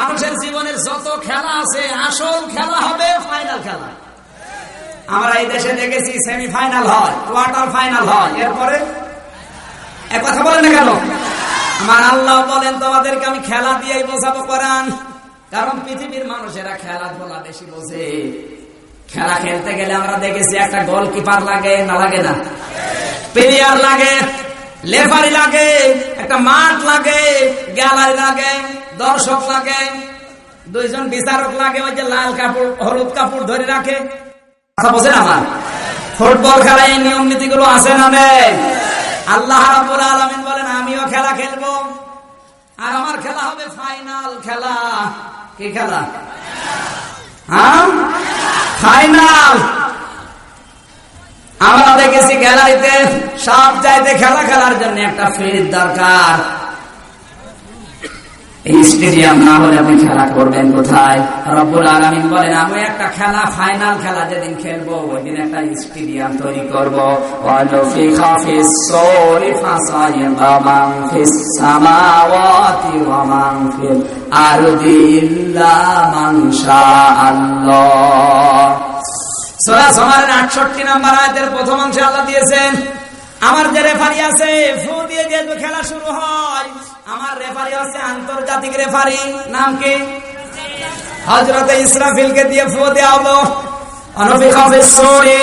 মানুষের জীবনের যত খেলা আছে আসল খেলা হবে ফাইনাল খেলা। আমরা এই দেশে দেখেছি সেমিফাইনাল হয়, কোয়ার্টার ফাইনাল হয়, এরপরে এক কথা বলেন না কেন? আমার আল্লাহ বলেন তোমাদেরকে আমি খেলা দিয়েই বোঝাবো কোরআন, কারণ পৃথিবীর মানুষেরা খেলাধুলা বেশি বোঝে। খেলা খেলতে গেলে আমরা দেখেছি একটা গোলকিপার লাগে না লাগে না, প্লেয়ার লাগে, লেফারি লাগে, একটা মাঠ লাগে, গ্যালারি লাগে, দর্শক লাগে, দুইজন বিচারক লাগে, ওই যে লাল কাপড় হলুদ কাপড় ধরে রাখে। কথা বোঝেন আমার? ফুটবল খেলায় এই নিয়ম নীতি গুলো আছে না নেই? আল্লাহ রাব্বুল আলামিন বলেন আমিও খেলা খেলবো, আর আমার খেলা হবে ফাইনাল খেলা। কি খেলা? হ্যাঁ, ফাইনাল। আমরা দেখেছি গ্যালারিতে সব চাইতে খেলা খেলার জন্য একটা ফিল্ড দরকার। এই স্টেডিয়াম না হলে আপনি খেলা করবেন কোথায়? রব্বুল আলামিন বলেন আমি একটা খেলা ফাইনাল খেলা যেদিন খেলবো ওই দিন একটা স্টেডিয়াম তৈরি করবো। ওয়ানুফিখা ফিস সূরি ফাসাইকা মান ফিস সামাওয়াতি ওয়া মান ফিল আরদি ইল্লা মান শাআল্লাহ। সূরা জুমারের 68 নম্বর আয়াতের প্রথম অংশে আল্লাহ দিয়েছেন আমার যে রেফারি আছে ফু দিয়ে যে খেলা শুরু হয়, আমার রেফারি হচ্ছে আন্তর্জাতিক রেফারি। নাম কি? হযরত ইসরাফিলকে দিয়ে ফু দেওয়া হলো। অনুফিখা ফিস সূরি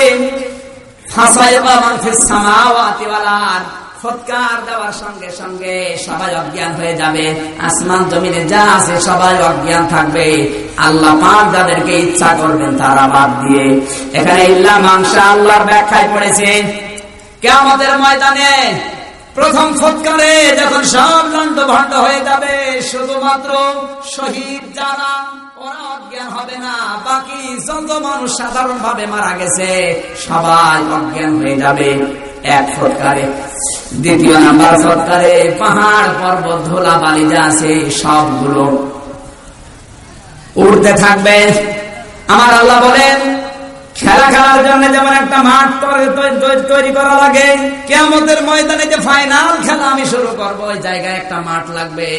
ফাসাইকা মান ফিস সামাওয়াতি ওয়াল আরদ। ফুৎকার দেওয়ার সঙ্গে সঙ্গে সবাই অজ্ঞান হয়ে যাবে, আসমান জমিনে যা আছে সবাই অজ্ঞান থাকবে। আল্লাহ পাক যাদেরকে ইচ্ছা করবেন তারা বাদ দিয়ে। এখানে ইল্লা মান শাআল্লাহর ব্যাখ্যায় পড়েছে কিয়ামতের ময়দানে প্রথম ফুৎকারে যখন সব লন্ড ভন্ড হয়ে যাবে, শুধুমাত্র শহীদ যারা ওরা অজ্ঞান হবে না, বাকি যত মানুষ সাধারণ ভাবে মারা গেছে সবাই অজ্ঞান হয়ে যাবে এক ফুৎকারে। দ্বিতীয় নাম্বার ফুৎকারে পাহাড় পর্বত ধুলা বালি যা আছে সবগুলো উড়তে থাকবে। আমার আল্লাহ বলেন খেলা খেলার জন্য যেমন একটা মাঠ তৈরি করা লাগে, কিয়ামতের ময়দানে যে ফাইনাল খেলা আমি শুরু করবো ওই জায়গায় একটা মাঠ লাগবে।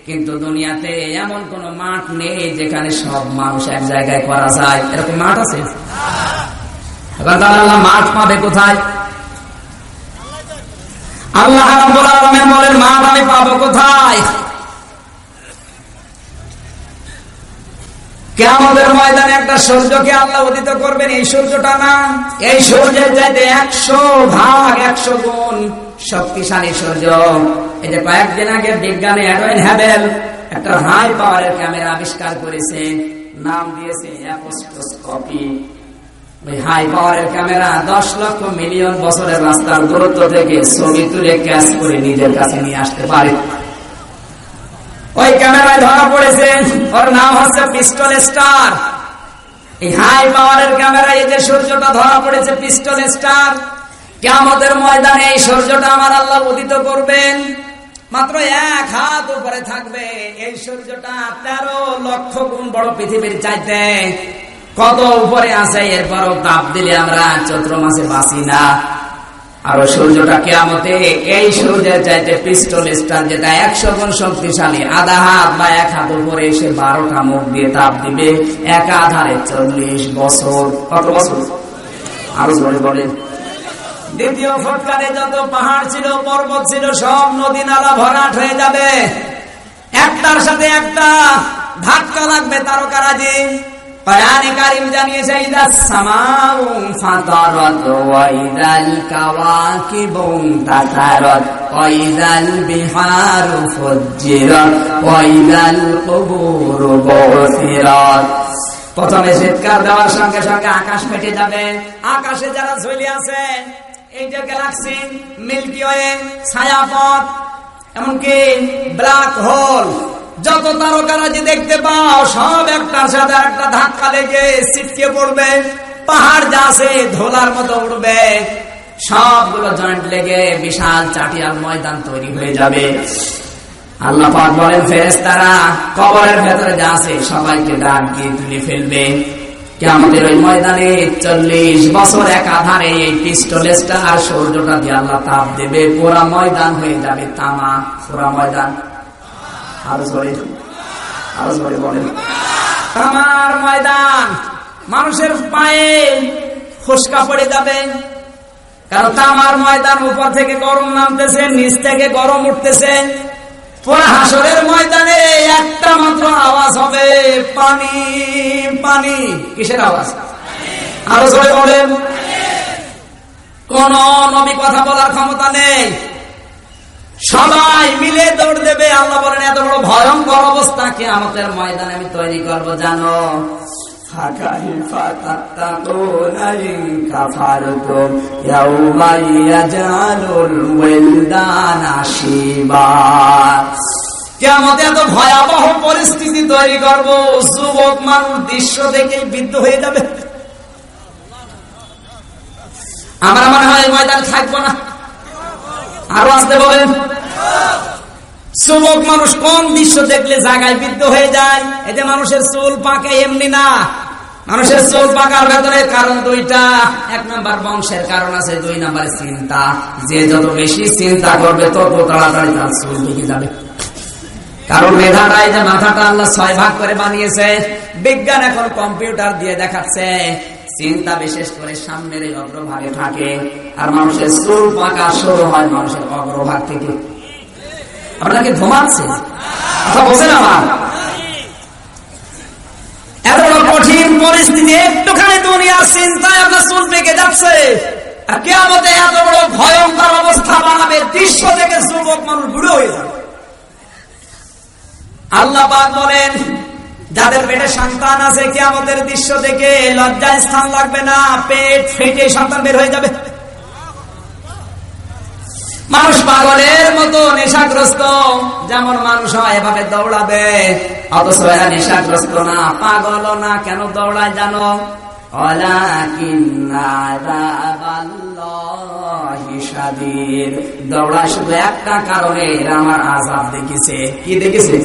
কিন্তু দুনিয়াতে এমন কোন মাঠ নেই যেখানে সব মানুষ এক জায়গায় করা যায়, এরকম মাঠ আছে? এবার তাহলে আল্লাহ মাঠ পাবে কোথায়? আল্লাহ রাব্বুল আলামিন বলেন মাঠ আমি পাবো কোথায়? কিয়ামতের ময়দানে একটা সূর্যকে আল্লাহ উদিত করবেন। এই সূর্যটা না, এই সূর্যের চাইতে 100 ভাগ 100 গুণ শক্তিশালী সূর্য। এই যে কয়েকদিন আগে বিজ্ঞানী এডওয়াইন হ্যাবেল একটা হাই পাওয়ারের ক্যামেরা আবিষ্কার করেছে, নাম দিয়েছে অ্যাপোস্টোস্কোপি। ওই হাই পাওয়ারের ক্যামেরা 10 লক্ষ মিলিয়ন বছরের রাস্তার দূরত্ব থেকে ছবি তুলে ক্যাচ করে নিজের কাছে নিয়ে আসতে পারে। ওই ক্যামেরায় ধরা পড়েছে, ওর নাম হচ্ছে পিস্টল স্টার। এই হাই পাওয়ারের ক্যামেরায় এই যে সূর্যটা ধরা পড়েছে পিস্টল স্টার, কিয়ামতের ময়দানে এই সূর্যটা আমার আল্লাহ উদিত করবেন, মাত্র 1 হাত উপরে থাকবে। এই সূর্যটা 13 লক্ষ গুণ বড় পৃথিবীর চাইতে। কত উপরে আছে, এরপরও তাপ দিলে আমরা চৈত্র মাসে বাঁচি না। আর সূর্যটা কিয়ামতে এই সূর্যের চাইতে পিস্টল স্টার যেটা 100 গুণ শক্তিশালী, আধা হাত বা 1 হাত উপরে এসে 12টা মুখ দিয়ে তাপ দিবে এক আধারে 40 বছর। কত বছর? আরো জোরে বলেন। দ্বিতীয় ফুৎকারে যত পাহাড় ছিল পর্বত ছিল সব নদী নালা ভরাট হয়ে যাবে, একটার সাথে একটা ধাক্কা লাগবে তারকারাজি। কোরআনে কারীম জানিয়েছে ইদাস সামাউ ফাতারাত ওয়া ইদাল কাওয়াকিবু তাতারাত ওয়া ইদাল বিহারু ফুজ্জিরাত ওয়া ইদাল কুবুরু বুসিরাত। প্রথমে চিৎকার দেওয়ার সঙ্গে সঙ্গে আকাশ ফেটে যাবে। আকাশে যারা ঝুলে আছে, এই যে গ্যালাক্সি, মিল্কি ওয়ে, ছায়াপথ, এমনকি ব্ল্যাক হোল, যত তারকারাজি দেখতে পাও সব একটার সাথে একটা ধাক্কা লেগে ছিটকে পড়বে। পাহাড় যা আছে ধোলার মতো উঠবে, সবগুলো জয়েন্ট লেগে বিশাল চাটিয়াল ময়দান তৈরি হয়ে যাবে। আল্লাহ পাক বলেন ফেরেশতারা কবরের ভেতরে যা আছে সবাইকে ডাক দিয়ে তুলে ফেলবে। কিয়ামতের ওই ময়দানে 40 বছর একাধারে এই পিস্টল স্টার সূর্যটা দিয়ে আল্লাহ তাপ দেবে, পুরা ময়দান হয়ে যাবে তামা। পুরা ময়দান। আর আরো জোরে বলেন। তামার ময়দান, মানুষের পায়ে ফোসকা পড়ে যাবে, কারণ তামার ময়দান উপর থেকে গরম নামতেছে, নিচ থেকে গরম উঠতেছে। পুরা হাসরের ময়দানে একটা মাত্র আওয়াজ হবে, পানি পানি। কিসের আওয়াজ? আরো জোরে বলেন। কোন নবী কথা বলার ক্ষমতা নেই, সবাই মিলে দৌড় দেবে। আল্লাহ বলেন এত বড় ভয়ঙ্কর অবস্থা কিয়ামতের ময়দানে আমি তৈরি করব, জানো? কিয়ামতে এত ভয়াবহ পরিস্থিতি তৈরি করব, যুবক মানুষ দৃশ্য দেখে বিদ্ধ হয়ে যাবে। আমার মনে হয় ময়দান থাকবো না। আরো আসতে বলেন। যুবক মানুষ কোন দৃশ্য দেখলে জায়গায় বিদ্ধ হয়ে যায়? এই যে মানুষের চুল পাকে এমনি না, মানুষের চুল পাকার ভেতরে কারণ দুইটা। এক নাম্বার বংশের কারণ আছে, দুই নাম্বার চিন্তা। যে যত বেশি চিন্তা করবে তত তাড়াতাড়ি তার চুল পেকে যাবে। কারণ মেধাটাই যে মাথাটা আল্লাহ 6 ভাগ করে বানিয়েছে। বিজ্ঞান এখন কম্পিউটার দিয়ে দেখাচ্ছে চিন্তা বিশেষ করে সামনের এই অগ্রভাগে থাকে, আর মানুষের চুল পাকা শুরু হয় মানুষের অগ্রভাগ থেকে। আপনাকে ঘুমাচ্ছে কথা বলছেন আমার? এত বড় কঠিন পরিস্থিতি, একটুখানি দুনিয়ার চিন্তায় আপনার চুল পেকে যাচ্ছে, আর কিয়ামতে এত বড় ভয়ঙ্কর অবস্থা বানাবে, দৃশ্য থেকে যুবক মানুষ বুড়ো হয়ে যাবে। আল্লাহ পাক বলেন যাদের পেটে সন্তান আছে কিয়ামতের দৃশ্য থেকে লজ্জায় স্থান লাগবে না, পেট ফেটে সন্তান বের হয়ে যাবে। মানুষ পাগলের মতো নেশাগ্রস্ত, যেমন মানুষ হয় এভাবে দৌড়াবে, অথচ এরা নেশাগ্রস্ত না, পাগলও না। কেন দৌড়ায় জানো? দৌড়ায় শুধু একটা কারণে, এরা আমার আযাব দেখেছে। কি দেখেছে?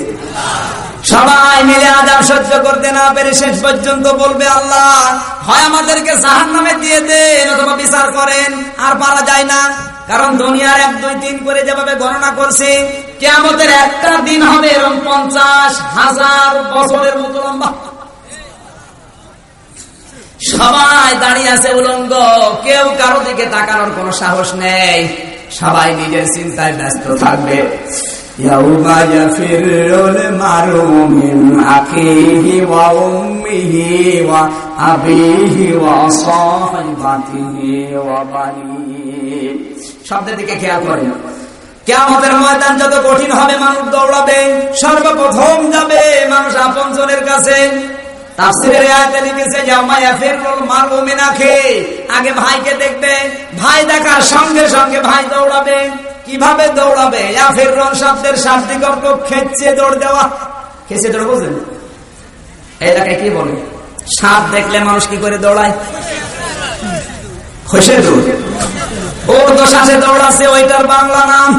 সবাই মিলে আযাব সহ্য করতে না পেরে শেষ পর্যন্ত বলবে আল্লাহ হয় আমাদেরকে জাহান্নামে দিয়ে দেন অথবা বিচার করেন। আর পারা যায় না, কারণ দুনিয়ার 1, 2, 3 করে যেভাবে গণনা করছে, কিয়ামতের একটা দিন হবে এবং 50,000 বছরের মতো লম্বা। সবাই দাঁড়িয়ে আছে উলঙ্গ, কেউ কারো দিকে তাকানোর কোনো সাহস নেই, সবাই নিজের চিন্তায় ব্যস্ত থাকবে। ইয়াউমা ইয়াফিরুল মারউ মিন আখিহি ওয়া উম্মিহি ওয়া আবিহি ওয়া সাহিবাতিহি ওয়া বানিহি। শব্দের দিকে খেয়াল করেন। কিয়ামতের ময়দান যত কঠিন হবে, মানুষ দৌড়াবে, সর্বপ্রথম যাবে মানুষ আপনজনের কাছে। তাফসীরের আয়াতে লিখেছে ইয়াউমা ইয়াফিরুল মারউ মিন আখিহি, আগে ভাইকে দেখবে, ভাই দেখার সঙ্গে সঙ্গে ভাই দৌড়াবে। কিভাবে দৌড়াবে? ইয়াফিরুন শব্দের শাব্দিক অর্থ খেচে দৌড় দেওয়া। খেচে দৌড় বুঝেন? এটাকে কি বলে? সাপ দেখলে মানুষ কি করে দৌড়ায়? খসে দৌড়। ঊর্ধ্বশ্বাসে দৌড়াচ্ছে, ওইটার বাংলা নাম।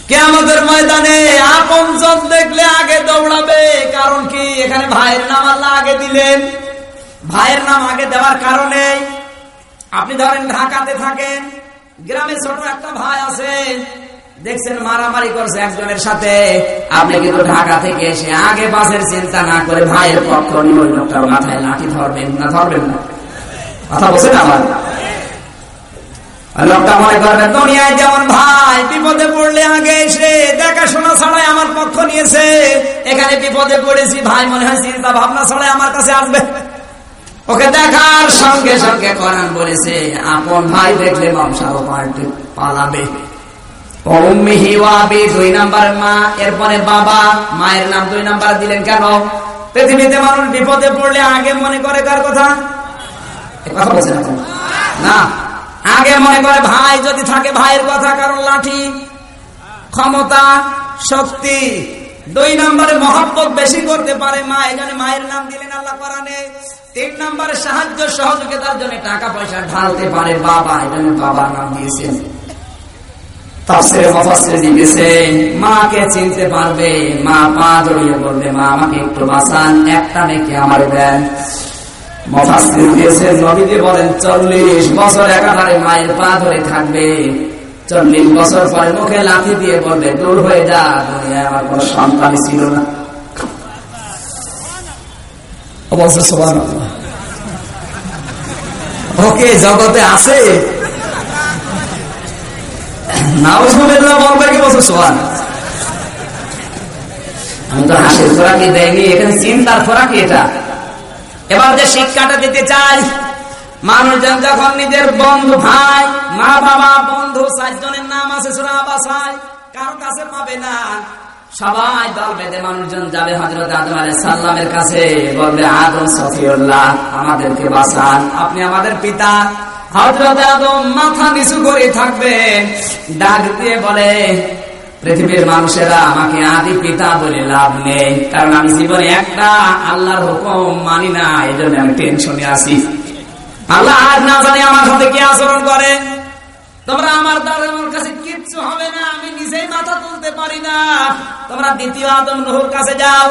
কিয়ামতের ময়দানে আপনজন দেখলে আগে দৌড়াবে, কারণ কি? এখানে ভাইয়ের নাম আল্লাহ আগে দিলেন। ভাইয়ের নাম আগে দেওয়ার কারণে, আপনি ধরেন ঢাকাতে থাকেন, গ্রামে ছোট একটা ভাই আছে, দেখছেন মারামারি করছে একজনের সাথে, আপনি কিন্তু ঢাকা থেকে এসে আগে পাশের চিন্তা না করে ভাইয়ের পক্ষ নিয়ে ওই লোকটার মাথায় লাঠি ধরবেন না? ধরবেন না? কথা বলছেন আমার? লোকটা মনে করবেন দুনিয়ায় যেমন ভাই বিপদে পড়লে আগে এসে দেখাশোনা ছাড়াই আমার পক্ষ নিয়েছে, এখানে বিপদে পড়েছি ভাই মনে হয় চিন্তা ভাবনা ছাড়াই আমার কাছে আসবে। ওকে দেখার সঙ্গে সঙ্গে কোরআন বলেছে আপন ভাই দেখলে বংশাও পালাবে। উম্মিহি ওয়া আবি 2 নাম্বার মা, এরপরে বাবা। মায়ের নাম 2 নাম্বার দিলেন কেন? পৃথিবীতে মানুষ বিপদে পড়লে আগে মনে করে কার কথা? কথা বলছেন না, আগে মনে করে ভাই যদি থাকে ভাইয়ের কথা, কারণ লাঠি, ক্ষমতা, শক্তি। 2 নম্বরে মহব্বত বেশি করতে পারে মা, এই জন্য মায়ের নাম দিলেন আল্লাহ কোরআনে। 3 নম্বরে সাহায্য সহযোগিতার জন্য টাকা পয়সা ঢালতে পারে বাবা, এই জন্য বাবার নাম দিয়েছেন। তাফসীরে মুফাসসির লিখেছেন মাকে চিনতে পারবে, মা পা জড়িয়ে বলবে মা আমাকে একটু বাঁচান, একটা মেয়েকে আমার দেন। মুফাসসির দিয়েছেন নবীজি বলেন 40 বছর একাধারে মায়ের পা ধরে থাকবে, 40 বছর পরে মুখে লাথি দিয়ে বলবে দূর হয়ে যা, দুনিয়ায় আমার কোনো সন্তানই ছিল না। বলছে সুবহানাল্লাহ। ওকে জগতে আছে নাউজুবিল্লাহ বলবে কি বলছে সুবহানাল্লাহ। আমি তো হাসির খোরাকি দেয়নি, এখানে চিন্তার খোরাকি এটা। এবার যে শিক্ষাটা দিতে চাই, মানুষজন যখন নিজের বন্ধু, ভাই, মা বাবা, বন্ধু, 4 জনের নাম আছে সূরা আবাসায়, কারো কাছে পাবে না। সবাই দল বেঁধে মানুষজন যাবে হযরত আদম আলাইহিস সালামের কাছে, বলবে আদম সফিউল্লাহ, আমাদেরকে বাঁচান, আপনি আমাদের পিতা। হযরত আদম মাথা নিচু করে থাকবেন, ডাক দিয়ে বলে, পৃথিবীর মানুষেরা আমাকে আদি পিতা বলে লাভ নেই, কারণ আমি জীবনে একটা আল্লাহর হুকুম মানি না, এই জন্য আমি টেনশনে আছি। আল্লাহ আজ না জানি আমার সাথে কি আচরণ করে। তোমরা আমার দ্বারা আমার কাছে কিচ্ছু হবে না, আমি নিজেই মাথা তুলতে পারি না। তোমরা দ্বিতীয় আদম নূহের কাছে যাও।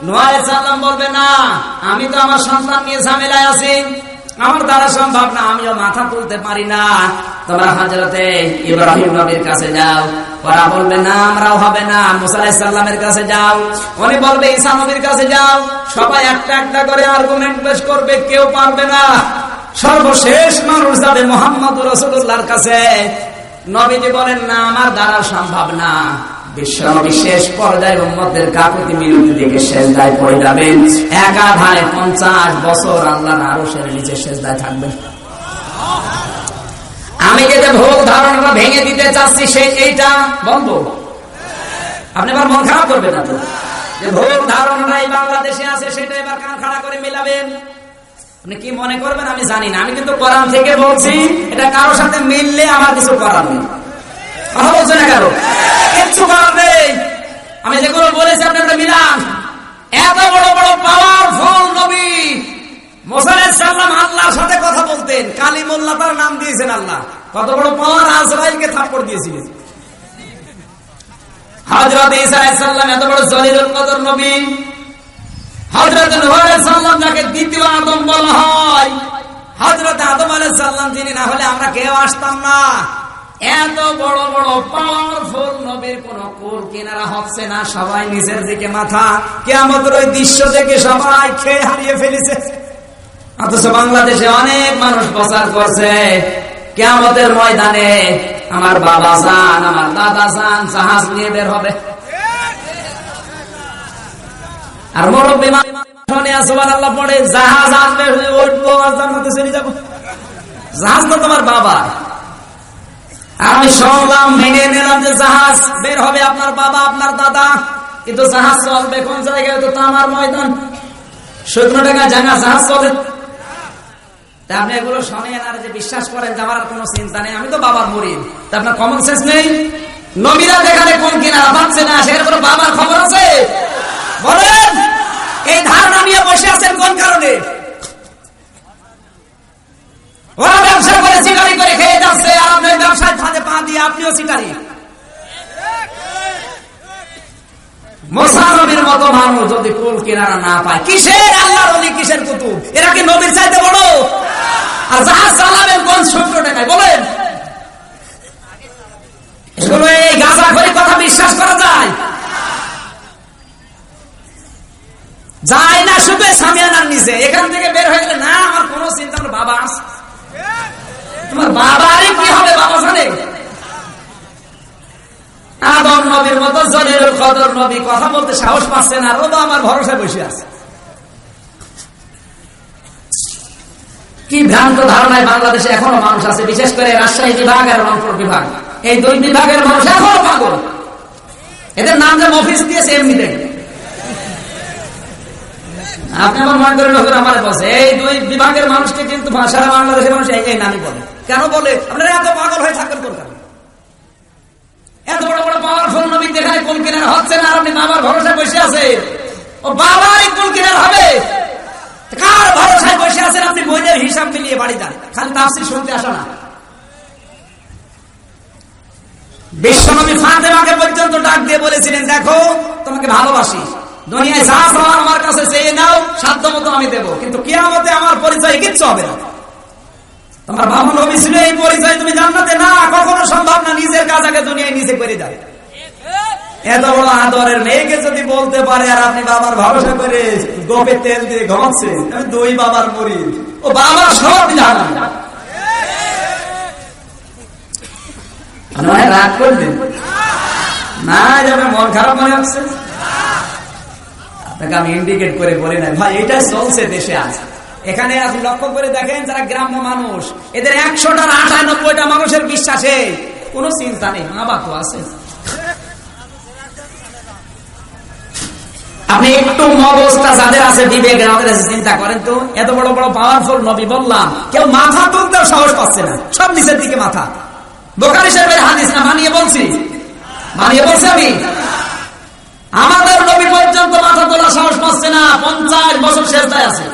নূহ আলাইহিস সালাম বলবে, না, আমি তো আমার সন্তান নিয়ে ঝামেলায় আছি, আমার দ্বারা সম্ভব না, আমিও মাথা তুলতে পারি না। তোমরা হযরতে ইব্রাহিম নবীর কাছে যাও। ওরা বলবে, না, আমরাও হবে না। মুসা আলাইহিস সালামের কাছে যাও। উনি বলবে, ঈসা নবীর কাছে যাও। সবাই একটা একটা করে আর্গুমেন্ট পেশ করবে, কেউ পারবে না। সর্বশেষ মানুষ যাবে মুহাম্মদুর রাসূলুল্লাহর কাছে। নবীজি বলেন, না, আমার দ্বারা সম্ভব না। বিশ্বনবী শেষ পর্যায়ে উম্মতের কাকুতি মিনতি দেখে সেজদায় পড়ে যাবেন। একাধারে 50 বছর আল্লাহর আরশের নিচে সেজদায় থাকবেন। আমি যে ভুল ধারণাটা ভেঙে দিতে চাচ্ছি সেই এইটা বলবো, আপনি এবার মন খারাপ করবেন না তো। যে ভুল ধারণাটা এই বাংলাদেশে আছে সেটা এবার কান খাড়া করে মেলাবেন। আপনি কি মনে করবেন আমি জানি না, আমি কিন্তু কোরআন থেকে বলছি, এটা কারোর সাথে মিললে আমার কিছু করার নেই। কথা বলছে না কারো, কিচ্ছু করার নেই। আমি যেগুলো বলেছি আপনারা মিলান। এত বড় বড় পাওয়ারফুল নবী মুসা আলাইহিস সালাম আল্লাহর সাথে কথা বলতেন, কালিমুল্লাহ তার নাম দিয়েছেন আল্লাহ। কত বড় পাওয়ার, আজরাইলকে থাপ্পড় দিয়েছিলেন। হযরত ঈসা আলাইহিস সালাম এত বড় জলিলুল কদর নবী। হযরত নূহ আলাইহিস সালাম যাকে দ্বিতীয় আদম বলা হয়, হযরত আদম আলাইহিস সালাম যিনি না হলে আমরা কেউ আসতাম না। এত বড় বড় পাওয়ারফুল নবীর কোন কুল কিনারা হচ্ছে না, সবাই নিজের দিকে মাথা। কিয়ামতের ওই দৃশ্য দেখে সবাই খেয়ে হারিয়ে ফেলেছে। অথচ বাংলাদেশে অনেক মানুষ প্রচার করছে, কিয়ামতের ময়দানে আমার বাবা জান, আমার দাদা জান জাহাজ নিয়ে বের হবে। আর মুরব্বি সুবহানাল্লাহ পড়ে, জাহাজ আসবে, উঠবো আর জান্নাতে চলে যাবো। জাহাজ তো তোমার বাবা। আমি শুনলাম, মেনে নিলাম যে জাহাজ বের হবে আপনার বাবা, আপনার দাদা, কিন্তু জাহাজ চলবে কোন জায়গায়? তো আমার ময়দান, শুকনো টাকা জাহাজ চলে। তা আপনি এগুলো শোনেন আর যে বিশ্বাস করেন যে আমার আর কোনো চিন্তা নেই, আমি তো বাবার মুরিদ। তা আপনার কমন সেন্স নেই? নবীরা যেখানে কোন কিনারা পাচ্ছে না, সেখানে কোনো বাবার খবর আছে? বলেন, এই ধারণা নিয়ে বসে আছেন কোন কারণে? ওরা ব্যবসা করে সিটারি করে খেয়ে যাচ্ছে, আর আপনার ব্যবসায় ফাঁদে পা দিয়ে আপনিও সিটারি। মুসা নবীর মতো মানুষ যদি কুল কিনারা না পায়, কিসের আল্লাহর ওলি, কিসের কুতুব? এরা কি নবীর চাইতে বড়? আর জাহাজ চালাবেন কোন ছোট্ট টাকায়? বলেন, এগুলো এই গাঁজাখড়ি কথা বিশ্বাস করা যায়? যায় না, শুধু সামিয়ানার নিচে। এখান থেকে বের হয়ে গেলে, না, আমার কোনো চিন্তা, আমার বাবা আছে। তোমার বাবারই কি হবে বাবা জানে? আদম নবীর মতো জলিলুল কদর নবী কথা বলতে সাহস পাচ্ছে না, ও তো আমার ভরসায় বসে আছে। কি ভ্রান্ত ধারণায় বাংলাদেশে এখনো মানুষ আছে, বিশেষ করে রাজশাহী বিভাগ আর রংপুর বিভাগ, এই দুই বিভাগের মানুষ এখনো পাগল। এদের নাম যে মফিজ দিয়েছে এমনিতে। আপনি আমার মনে করেন আমার বসে, এই দুই বিভাগের মানুষকে কিন্তু সারা বাংলাদেশের মানুষ এই নামই বলে। কেন বলে? আপনারা এত পাগল হয়ে থাকবেন কোন কারণে? এত বড় বড় পাওয়ারফুল নবী যেখানে কোন কিনার হচ্ছে না, আর আপনি বাবার ভরসায় বসে আছে। ও বাবারই কোন কিনার হবে, কার ভরসায় বসে আছেন? আপনি বইয়ের হিসাব মিলিয়ে বাড়ি যান, খালি তাফসীর শুনতে আসো না। বিশ্বনবী ফাতেমাকে পর্যন্ত ডাক দিয়ে বলেছিলেন, দেখো তোমাকে ভালোবাসি, দুনিয়ায় যা চাওয়ার আমার কাছে চেয়ে নাও, সাধ্য মতো আমি দেবো, কিন্তু কিয়ামতে আমার পরিচয় কিচ্ছু হবে না। তোমার বাবা নবী ছিল, এই পরিচয় তুমি জান্নাতে না, কখনো সম্ভব না। নিজের কাজ আগে দুনিয়ায় নিজে করে যায়। এত বড় আদরের মেয়েকে যদি বলতে পারে আর আপনি বাবার ভরসা করে গোপে তেল দিয়ে ঘুমাচ্ছেন, আমি দুই বাবার মরিদ, ও বাবা সব জানা রাগ করবেন না, যাবে মন খারাপ মনে হচ্ছে আপনাকে আমি ইন্ডিকেট করে বলি না ভাই, এটা চলছে দেশে আজ। এখানে আপনি লক্ষ্য করে দেখেন যারা গ্রাম্য মানুষ, এদের 100টার 98টা মানুষের বিশ্বাসে কোনো চিন্তা নেই, মা বাবা তো আছে। আপনি একটু মগজটা যাদের আছে বিবেক, আমাদের কাছে চিন্তা করেন তো, এত বড় বড় পাওয়ারফুল নবী বললাম, কেউ মাথা তুলতেও সাহস পাচ্ছে না, সব নিচের দিকে মাথা। বুখারী শরীফের হাদিস না মানিয়ে বলছি, মানিয়ে বলছি আমি, আমাদের নবী পর্যন্ত মাথা তোলার সাহস পাচ্ছে না, 50 বছর সেজদায় আছে।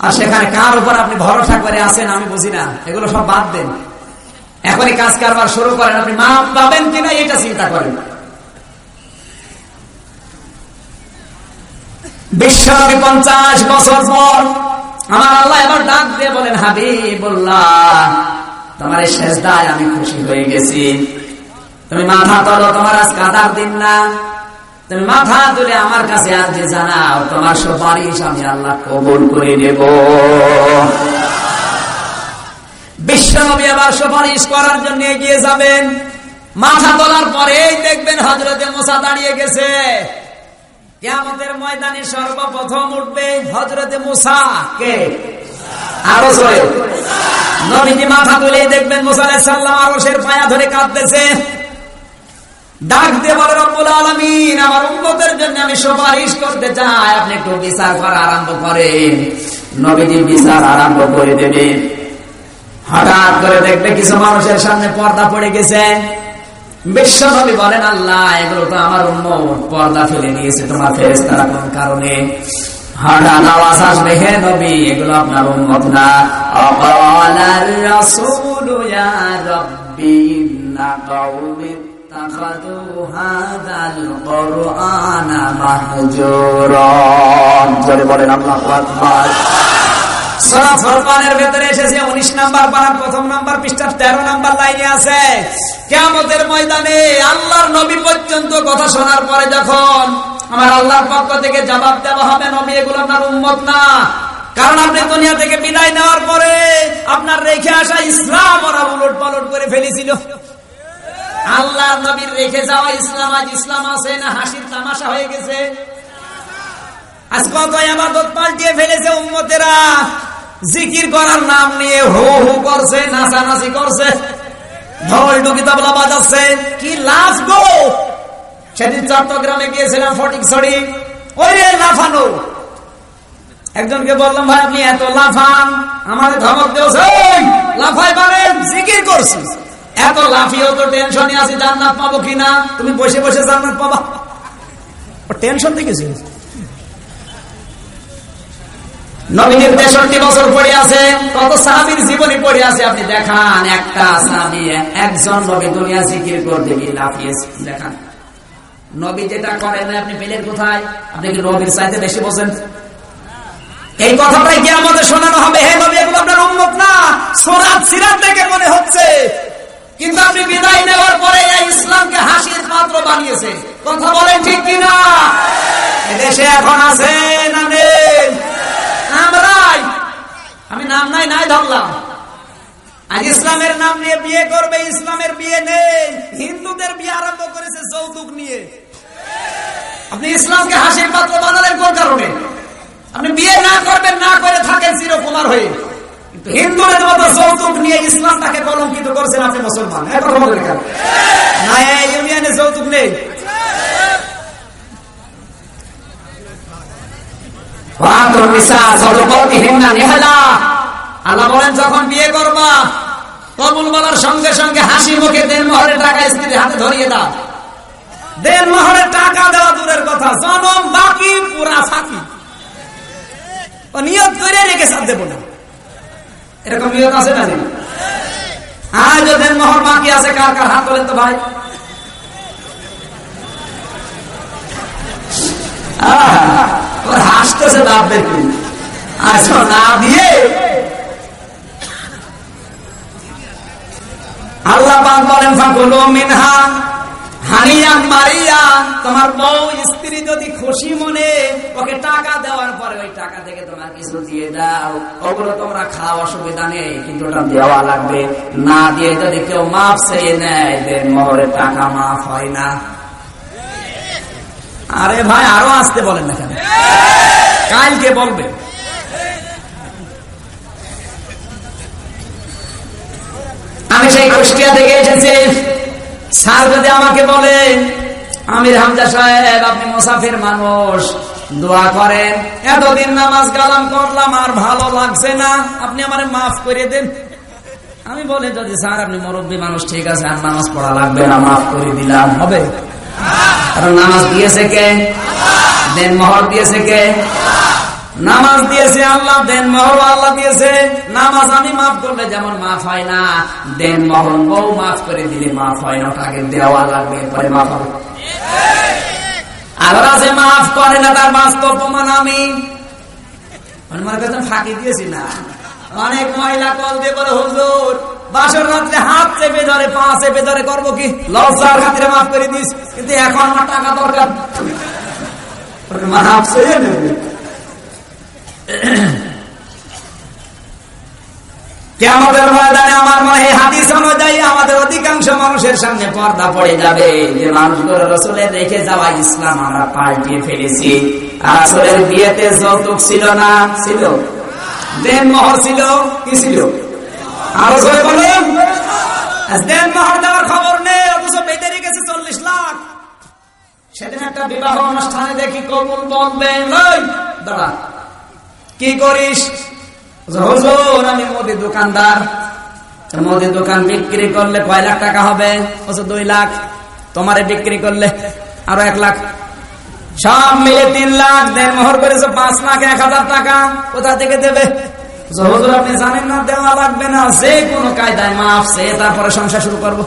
আর সেখানে কার উপর আপনি ভরসা করে আছেন আমি বুঝি না, এগুলো সব বাদ দেন, এখনই কাজ কারবার শুরু করেন, আপনি মাপ পাবেন কিনা এটা চিন্তা করেন। বিশ্বনবী 50 বছর পর আমার আল্লাহ এবার ডাক দিয়ে বলেন, হাবিবুল্লাহ তোমার এই সেজদায় আমি খুশি হয়ে গেছি, তুমি মাথা তোলো, তোমার আজ কাদার দিন না, তুমি মাথা তুলে আমার কাছে আরজি জানাও, তোমার সুপারিশ আমি আল্লাহ কবুল করে নেব। বিশ্বনবী আবার সুপারিশ করার জন্য এগিয়ে যাবেন, মাথা তোলার পরেই দেখবেন হযরতে মুসা দাঁড়িয়ে গেছে। কিয়ামতের ময়দানে সর্বপ্রথম উঠবে হযরতে মুসা। কে? আরো জোরে। নবীজি মাথা তুলেই দেখবেন মুসা আলাইহিস সালাম আরশের পায়া ধরে কাঁদতেছে, ডাক দিয়ে বলে, রব্বুল আলামিন আমার উম্মতের জন্য আমি সুপারিশ করতে চাই, আপনি একটু বিচার করা আরম্ভ করেন। নবীজি বিচার আরম্ভ করে দেবেন, হঠাৎ করে দেখবে কিছু মানুষের সামনে পর্দা পড়ে গেছে। বিশ্ব নবী বলেন, আল্লাহ এগুলো তো আমার উম্মত, পর্দা ফেলে দিয়েছে তোমার ফেরেশতারা কোন কারণে? হঠাৎ আওয়াজ আসবে, হে নবী এগুলো আপনার উম্মত না। আকালার রাসূলু ইয়া রাব্বি ইন্না কওমি তাখাযু হাযাল কুরআনা মাহজুরা। জোরে বলেন আল্লাহু আকবার। সূরা ফুরকানের ভিতরে এসেছে 19 নাম্বার পারার প্রথম নাম্বার পৃষ্ঠা 13 নাম্বার লাইনে আছে, কিয়ামতের ময়দানে আল্লাহর নবী পর্যন্ত কথা শোনার পরে যখন আমার আল্লাহর পক্ষ থেকে জবাব দেওয়া হবে, নবী এগুলো আপনার উম্মত না, কারণ আপনি দুনিয়া থেকে বিদায় নেওয়ার পরে আপনার রেখে আসা ইসলাম ওরা উলট পালট করে ফেলেছিল। আল্লাহর নবীর রেখে যাওয়া ইসলাম আজ ইসলাম আছে না হাসির তামাশা হয়ে গেছে? আজ কত ইবাদত পাল্টিয়ে ফেলেছে উম্মতেরা, জিকির করার নাম নিয়ে হু হু করছে, নাচানাচি করছে, ঢোল ডুকি তবলা বাজাচ্ছে, কি লাভ গো। সেদিন চট্টগ্রামে গিয়েছিলাম ফটিকছড়ি, ওই রে লাফানো, একজনকে বললাম ভাই আপনি এত লাফান, আমাদের ধমক দিয়েছে, লাফাই পারেন, জিকির করছি, এত লাফিয়েও তো টেনশনে আছি জান্নাত পাবো কিনা, তুমি বসে বসে জান্নাত পাবা, টেনশন দেখেছি। নবীর 63 বছর পড়ে আছে, কত সাহাবীর জীবনী পড়ে আছে, আপনি দেখান একটা সাহাবী একজন নবী দুনিয়া জিকির করতে গিয়ে লাফিয়েছে, দেখান। নবী যেটা করেন না আপনি পেলেন কোথায়? আপনি কি নবীর চাইতে বেশি বোঝেন? এই কথাটাই কি আমাদের শোনানো হবে, হে নবী এগুলো আপনার উম্মত না, সূরা সিরাত থেকে মনে হচ্ছে, কিন্তু আপনি বিদায় নেওয়ার পরে এই ইসলামকে হাসির পাত্র বানিয়েছে। কথা বলেন ঠিক কিনা? এদেশে এখন আছে না নেই? আমরাই, আমি নাম নাই নাই ধরলাম, আজ ইসলামের নাম নিয়ে বিয়ে করবে, ইসলামের বিয়ে নেই, হিন্দুদের বিয়ে আরম্ভ করেছে যৌতুক নিয়ে। আপনি ইসলামকে হাসির পাত্র বানালেন কোন কারণে? আপনি বিয়ে না করবেন, না করে থাকেন চিরকুমার হয়ে, কিন্তু হিন্দুদের মতো যৌতুক নিয়ে ইসলামটাকে কলঙ্কিত করছেন আপনি মুসলমান। এখন বলেন কেন না এই ইউনিয়নে যৌতুক নেই? আল্লাহ বলেন যখন বিয়ে করবা কবুল বলার সঙ্গে সঙ্গে হাসি মুখে দেনমোহরের টাকা স্ত্রীর হাতে ধরিয়ে দাও। দেনমোহরের টাকা দেওয়া দূরের কথা, জনম বাকি পুরা ফাঁকি, ও নিয়ত করে রেখে সাথ দেবো না, এরকম নিয়ত আছে না? আজ দেনমোহর বাকি আছে, কার কার হাত তোলেন তো ভাই। ওর হাসতেছে লাভ দেখি, আচ্ছা না দিয়ে আল্লাহ পাক বলেন ফাকুলু মিনহা, হানিয়া মারিয়া, তোমার বউ স্ত্রী যদি খুশি মনে ওকে টাকা দেওয়ার পরে ওই টাকা থেকে তোমার কিছু দিয়ে দাও, ওগুলো তোমরা খাও, অসুবিধা নেই, কিন্তু ওটা দেওয়া লাগবে। না দিয়ে যদি কেউ মাফ চেয়ে নেয়, দেন মোহরের টাকা মাফ হয় না। আরে ভাই আরো আসতে বলেন না কেন? কালকে বলবে। আমি সেই কুষ্টিয়া থেকে এসেছি। স্যার যদি আমাকে বলে, আমির হামজা সাহেব আপনি মুসাফির মানুষ, দোয়া করেন, এতদিন নামাজ কালাম করলাম আর ভালো লাগছে না, আপনি আমারে মাফ করে দেন। আমি বলে, যদি স্যার আপনি মুরব্বী মানুষ, ঠিক আছে, আর নামাজ পড়া লাগবে না, মাফ করে দিলাম, হবে? কারণ নামাজ দিয়েছে কে? দেন মোহর দিয়েছে কে? নামাজ দিয়েছে আল্লাহ, দেন মোহর আল্লাহ দিয়েছে। নামাজ আমি মাফ করলে যেমন মাফ হয় না, দেন মোহর বউ মাফ করে দিলে মাফ হয় না, ওটা আগে দেওয়া লাগবে, পরে মাফ হবে। আবার আছে মাফ করে না, তার বাস্তব প্রমাণ আমি ফাঁকি দিয়েছি না। অনেক মহিলা কল দিয়ে বলে, হুজুর বাসর রাত্রে হাত চেপে ধরে, পা চেপে ধরে, করবো কি, লজ্জার খাতিরে মাফ করে দিস, কিন্তু এখন আমার টাকা দরকার, মাফ চেয়ে নেবে। কিয়ামতের ময়দানে আমার মনে হয় হাদিস অনুযায়ী আমাদের অধিকাংশ মানুষের সামনে পর্দা পড়ে যাবে, যে মানুষগুলো রাসূলের রেখে যাওয়া ইসলাম আমরা পাল্টিয়ে ফেলেছি। আর রাসূলের বিয়েতে যৌতুক ছিল না? ছিল। দেন মোহর ছিল? কি ছিল? আরো জোরে বলুন। দেন মোহর দেওয়ার খবর নেই, অথচ বেঁধে রেখেছে 40 লাখ। সেদিন একটা বিবাহ অনুষ্ঠানে দেখি কবুল বলবেন, দাঁড়া কি করিস? হুজুর আমি মুদি দোকানদার, মুদি দোকান বিক্রি করলে কয় লাখ টাকা হবে? 2 লাখ। তোমারে বিক্রি করলে আরো 1 লাখ, সব মিলে 3 লাখ। দেন মোহর করেছে 5 লাখ 1,000 টাকা, কোথা থেকে দেবে? হুজুর আপনি জানেন না, দেওয়া লাগবে না, যে কোনো কায়দায় মাফ চেয়ে তারপরে সংসার শুরু করবো।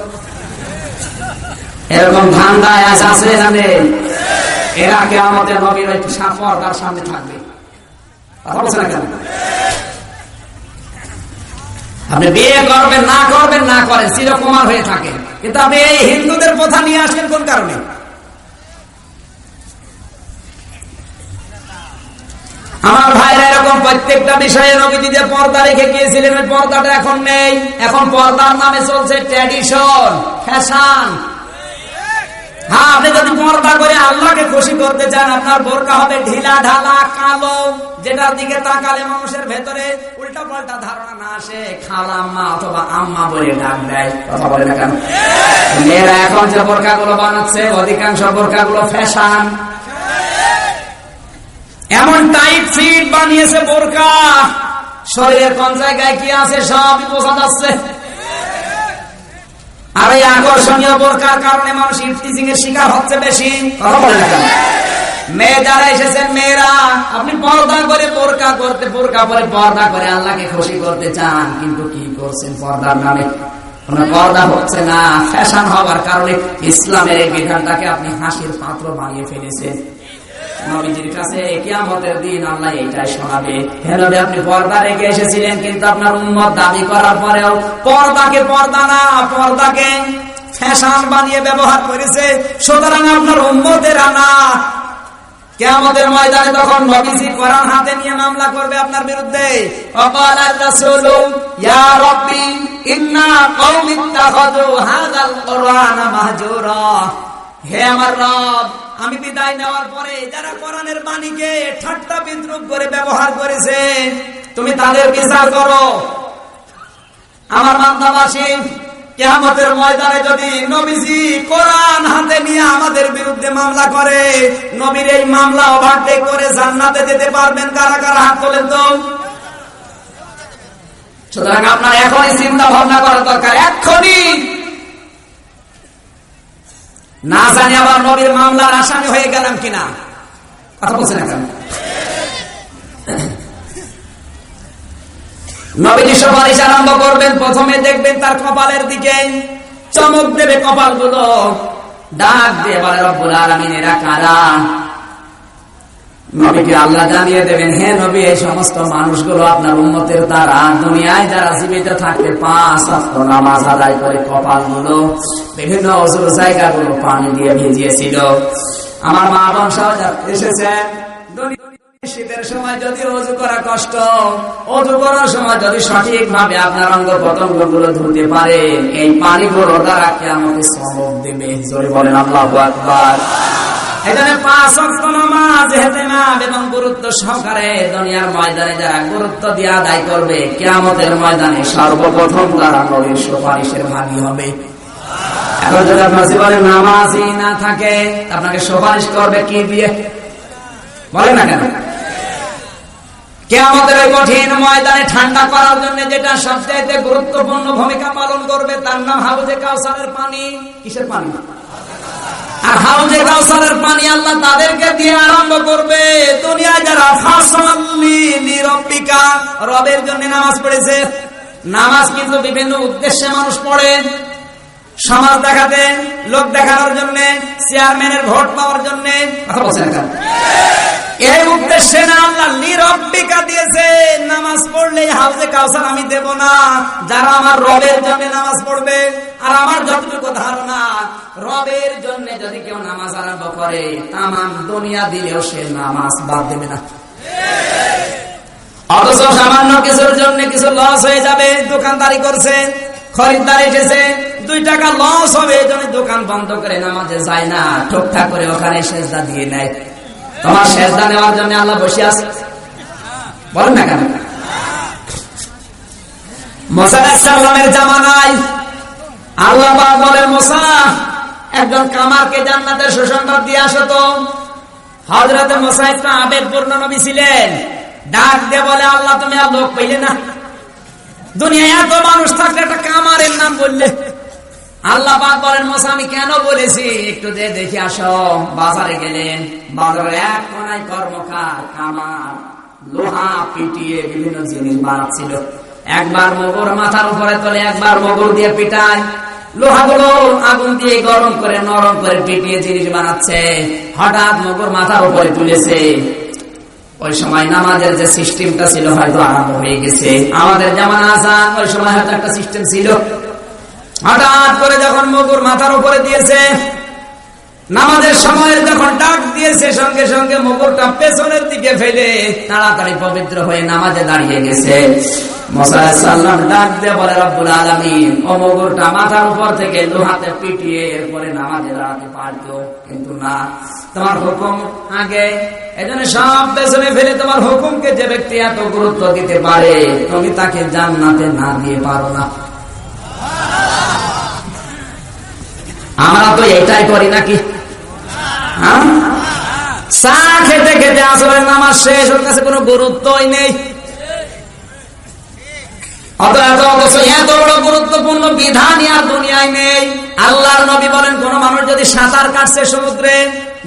এরকম ধান্দায় আছে জানে, এরা কে আমাদের নবীর পর্দার সামনে থাকবে। কথা বলছে না কেন? আপনি বিয়ে করবেন না করবেন না করেন, চিরকুমার হয়ে থাকেন, কিন্তু আপনি এই হিন্দুদের প্রথা নিয়ে আসেন কোন কারণে? আমার ভাইরা এরকম প্রত্যেকটা বিষয়ে নবীজি যে পর্দা রেখে গিয়েছিলেন, ওই পর্দাটা এখন নেই। এখন পর্দার নামে চলছে ট্র্যাডিশন, ফ্যাশন। হ্যাঁ, আপনি যদি পর্দা করে আল্লাহকে খুশি করতে চান, আপনার বোরকা হবে ঢিলা ঢালা কালো, যেটার দিকে তাকালে মানুষের ভেতরে উল্টা পাল্টা ধারণা না আসে, খালাম্মা অথবা আম্মা বলে ডাক দেয়। কথা বলে না কেন? মেয়েরা এখন যে বোরকা গুলো বানাচ্ছে, অধিকাংশ বোরকা গুলো ফ্যাশন। এমন টাইট ফিট বানিয়েছে বোরকা, শরীরের কোন জায়গায় কি আছে সবই বোঝা যাচ্ছে। আর এই আকর্ষণীয় বোরকার কারণে মানুষ ইফটিজিং এর শিকার হচ্ছে বেশি। কথা বলে না কেন? মেয়ে যারা এসেছেন, মেয়েরা আপনি পর্দা করে বোরকা করতে, বোরকা পরে পর্দা করে আল্লাহকে খুশি করতে চান, কিন্তু কি করছেন? পর্দার নামে কোন পর্দা হচ্ছে না। ফ্যাশন হওয়ার কারণে ইসলামের এই বিধানটাকে আপনি হাসির পাত্র বানিয়ে ফেলেছেন। নবীজির কাছে কিয়ামতের দিন আল্লাহ এইটাই শোনাবে, হেন আপনি পর্দা রেখে এসেছিলেন, কিন্তু আপনার উম্মত দাবি করার পরেও পর্দাকে পর্দা না, পর্দাকে ফ্যাশন বানিয়ে ব্যবহার করেছে। সুতরাং আপনার উম্মতেরা না, কিয়ামতের ময়দানে তখন নবীজি কোরআন হাতে নিয়ে মামলা করবে আপনার বিরুদ্ধে। ওয়াকালার রাসূলু ইয়া রাব্বি ইন্না কওমি ইত্তাখাযু হাযাল কুরআনা মাহজুরা। হে আমার রব, আমি বিদায় নেওয়ার পরে যারা কোরআনের বাণীকে ঠাট্টা বিদ্রুপ করে ব্যবহার করেছে, তুমি তাদের বিচার করো। আমার বান্দাবাসী, কিয়ামতের ময়দানে যদি নবীজি কোরআন হাতে নিয়ে আমাদের বিরুদ্ধে মামলা করে, নবীর এই মামলা ওভারটেক করে জান্নাতে যেতে পারবেন কারা কারা? হাত তোলেন তো। সুতরাং আপনার এখনই চিন্তা ভাবনা করা দরকার, এক্ষুনি। না জানি আবার নবীর মামলার আসামি হয়ে গেলাম কিনা। কথা বলছে না কেন? নবীজি সুপারিশ আরম্ভ করবেন, প্রথমে দেখবেন তার কপালের দিকে চমক দেবে কপালগুলো, ডাক দিয়ে বলে রব্বুল আলামিন এরা কারা? নবীকে আল্লাহ জানিয়ে দেবেন, হে নবী, এই সমস্ত মানুষগুলো আপনার উম্মতের দ্বারা দুনিয়ায় যারা জীবিত থাকতে 5 ওয়াক্ত নামাজ আদায় করে কপালগুলো বিভিন্ন অজুর জায়গাগুলো পানি দিয়ে ভিজিয়েছিল। আমার মা বোন সহজা এসেছেন, শীতের সময় যদি অজু করা কষ্ট, অজু করার সময় যদি সঠিক ভাবে আপনার অঙ্গ প্রত্যঙ্গ গুলো ধুতে পারে, এই পানিগুলো দ্বারা কিয়ামতে সওয়াব দিবে। জোরে বলেন আল্লাহু আকবার। এখানে 5 ওয়াক্ত নামাজ ইহতিমাম এবং গুরুত্ব সহকারে দুনিয়ার ময়দানে যারা গুরুত্ব দিয়ে আদায় করবে, কিয়ামতের ময়দানে সর্বপ্রথম তারা নবীর সুপারিশের ভাগী হবে। এখন যদি আপনার জীবনে নামাজই না থাকে, আপনাকে সুপারিশ করবে কি দিয়ে? বলে না কেন? কিয়ামতের ওই কঠিন ময়দানে ঠান্ডা করার জন্য যেটা সবচেয়ে গুরুত্বপূর্ণ ভূমিকা পালন করবে, তার নাম হাউজে কাউসারের পানি। কিসের পানি? আর হাউজে কাউসারের পানি আল্লাহ তাদেরকে দিয়ে আরম্ভ করবে দুনিয়ায় যারা ফাসাল্লি লিরাব্বিকা, রবের জন্য নামাজ পড়েছে। নামাজ কিন্তু বিভিন্ন উদ্দেশ্যে মানুষ পড়ে, সমাজ দেখাতে, লোক দেখানোর জন্য, চেয়ারম্যানের ভোট পাওয়ার জন্য, কথা বলছেন কেন? এই উদ্দেশ্যে না আল্লাহ লিরাব্বিকা দিয়েছে। নামাজ পড়লে হাউজে কাউসার আমি দেব না, যারা আমার রবের জন্য নামাজ পড়বে। আর আমার যতটুকু ধারণা, রবের জন্য যদি কেউ নামাজ আরম্ভ করে, তামাম দুনিয়া দিলেও সে নামাজ বাদ দেবে না। অথচ সামান্য কিছুর জন্য কিছু লস হয়ে যাবে, দোকানদারি করছে, খরিদ্দার এসেছে, 2 টাকা লস হবে, এই জন্য দোকান বন্ধ করে নামাজে যায় না, ঠোকঠাক করে ওখানে সেজদা দিয়ে নেয়। তোমার সেজদা নেওয়ার জন্য আল্লাহ বসে আছে? বলেন না কেন? মুসা আলাইহিস সালামের জামানায় আল্লাহ পাক বলেন, মুসা, একজন কামারকে জান্নাতের সুসংবাদ দিয়ে আসো তো। হযরত মুসা একটা আবেগপূর্ণ নবী ছিলেন, ডাক দিয়ে বলে, আল্লাহ তুমি আর লোক পাইলে না? দুনিয়ায় এত মানুষ থাকলে একটা কামারের নাম বললে? আল্লাহ পাক বলেন, মুসা আমি কেন বলেছি একটু যে দেখে আসো। বাজারে গেলেন, বাজারে এক কোনায় কর্মকার কামার লোহা পিটিয়ে বিভিন্ন জিনিস বানাচ্ছিল। একবার মগর মাথার উপরে তোলে, একবার মগর দিয়ে পিটায়। লোহাগুলো আগুন দিয়ে গরম করে নরম করে পিটিয়ে জিনিস বানাচ্ছে। হঠাৎ মগর মাথার উপরে তুলেছে। ওই সময় নামাজের যে সিস্টেমটা ছিল হয়তো আরম্ভ হয়ে গেছে। আমাদের যেমন আজান, ওই সময় হয়তো একটা সিস্টেম ছিল। হঠাৎ করে যখন মগর মাথার উপরে দিয়েছে, নামাজের সময়ের যখন ডাক দিয়েছে, সঙ্গে সঙ্গে মগরটা পেছনের দিকে ফেলে তাড়াতাড়ি পবিত্র হয়ে নামাজে দাঁড়িয়ে গেছে। মুসা আলাইহিস সালাম ডাক দিয়ে বলে, রব্বুল আলামিন, ও মগরটা মাথার উপর থেকে লোহাতে পিটিয়ে এরপরে নামাজে দাঁড়াতে পারতো, কিন্তু না, তোমার হুকুম আগে, এজন্য সব পেছনে ফেলে তোমার হুকুমকে যে ব্যক্তি এত গুরুত্ব দিতে পারে, তুমি তাকে জান্নাতে না দিয়ে পারো না। আমরা তো এটাই করি নাকি? চা খেতে খেতে আসরের নামাজ শেষ, ওর কাছে কোনো গুরুত্বই নেই। অথচ এত বড় গুরুত্বপূর্ণ বিধান আর দুনিয়ায় নেই। আল্লাহর নবী বলেন, কোন মানুষ যদি সাঁতার কাটছে সমুদ্রে,